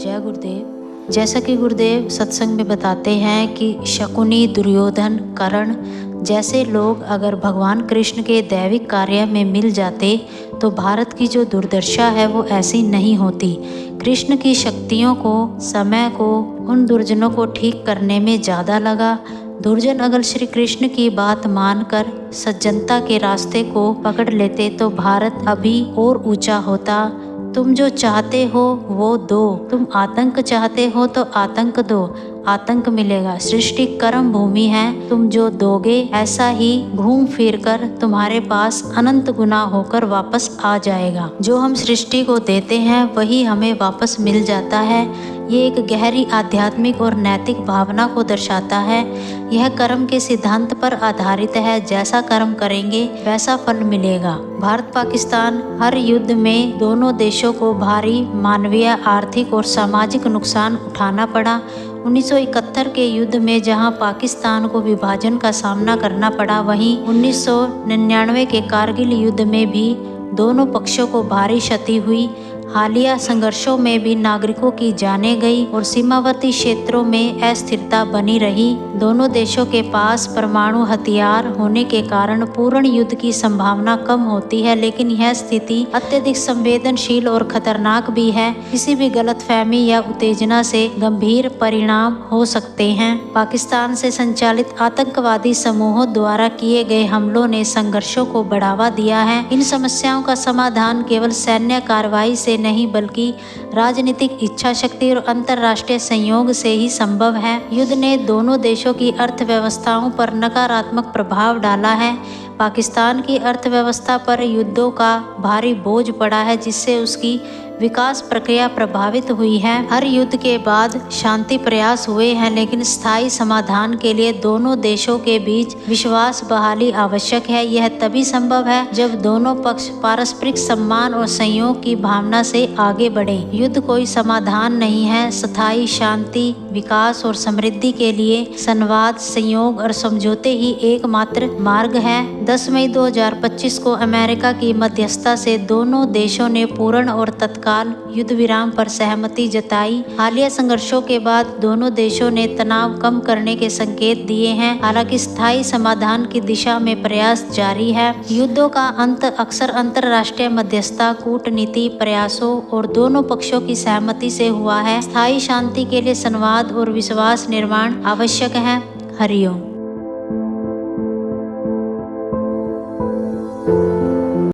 जय गुरुदेव। जैसा कि गुरुदेव सत्संग में बताते हैं कि शकुनी, दुर्योधन, कर्ण जैसे लोग अगर भगवान कृष्ण के दैविक कार्य में मिल जाते तो भारत की जो दुर्दशा है वो ऐसी नहीं होती। कृष्ण की शक्तियों को, समय को उन दुर्जनों को ठीक करने में ज़्यादा लगा। दुर्जन अगर श्री कृष्ण की बात मानकर सज्जनता के रास्ते को पकड़ लेते तो भारत अभी और ऊंचा होता। तुम जो चाहते हो वो दो, तुम आतंक चाहते हो तो आतंक दो, आतंक मिलेगा। सृष्टि कर्म भूमि है, तुम जो दोगे ऐसा ही घूम फिर कर तुम्हारे पास अनंत गुना होकर वापस आ जाएगा। जो हम सृष्टि को देते हैं वही हमें वापस मिल जाता है। ये एक गहरी आध्यात्मिक और नैतिक भावना को दर्शाता है। यह कर्म के सिद्धांत पर आधारित है, जैसा कर्म करेंगे वैसा फल मिलेगा। भारत पाकिस्तान हर युद्ध में दोनों देशों को भारी मानवीय, आर्थिक और सामाजिक नुकसान उठाना पड़ा। 1971 के युद्ध में जहां पाकिस्तान को विभाजन का सामना करना पड़ा, वहीं 1999 के कारगिल युद्ध में भी दोनों पक्षों को भारी क्षति हुई। हालिया संघर्षों में भी नागरिकों की जानें गई और सीमावर्ती क्षेत्रों में अस्थिरता बनी रही। दोनों देशों के पास परमाणु हथियार होने के कारण पूर्ण युद्ध की संभावना कम होती है, लेकिन यह स्थिति अत्यधिक संवेदनशील और खतरनाक भी है। किसी भी गलतफहमी या उत्तेजना से गंभीर परिणाम हो सकते हैं। पाकिस्तान से संचालित आतंकवादी समूहों द्वारा किए गए हमलों ने संघर्षों को बढ़ावा दिया है। इन समस्याओं का समाधान केवल सैन्य कार्रवाई से नहीं बल्कि राजनीतिक इच्छा शक्ति और अंतर्राष्ट्रीय सहयोग से ही संभव है। युद्ध ने दोनों देशों की अर्थव्यवस्थाओं पर नकारात्मक प्रभाव डाला है। पाकिस्तान की अर्थव्यवस्था पर युद्धों का भारी बोझ पड़ा है, जिससे उसकी विकास प्रक्रिया प्रभावित हुई है। हर युद्ध के बाद शांति प्रयास हुए हैं, लेकिन स्थायी समाधान के लिए दोनों देशों के बीच विश्वास बहाली आवश्यक है। यह तभी संभव है जब दोनों पक्ष पारस्परिक सम्मान और सहयोग की भावना से आगे बढ़े। युद्ध कोई समाधान नहीं है। स्थायी शांति, विकास और समृद्धि के लिए संवाद, संयोग और समझौते ही एकमात्र मार्ग है। 10 मई 2025 को अमेरिका की मध्यस्थता से दोनों देशों ने पूर्ण और तत्काल युद्ध विराम पर सहमति जताई। हालिया संघर्षों के बाद दोनों देशों ने तनाव कम करने के संकेत दिए हैं। हालांकि स्थायी समाधान की दिशा में प्रयास जारी है। युद्धों का अंत अक्सर अंतर्राष्ट्रीय मध्यस्थता, कूटनीति प्रयासों और दोनों पक्षों की सहमति से हुआ है। स्थायी शांति के लिए संवाद और विश्वास निर्माण आवश्यक है। हरिओम।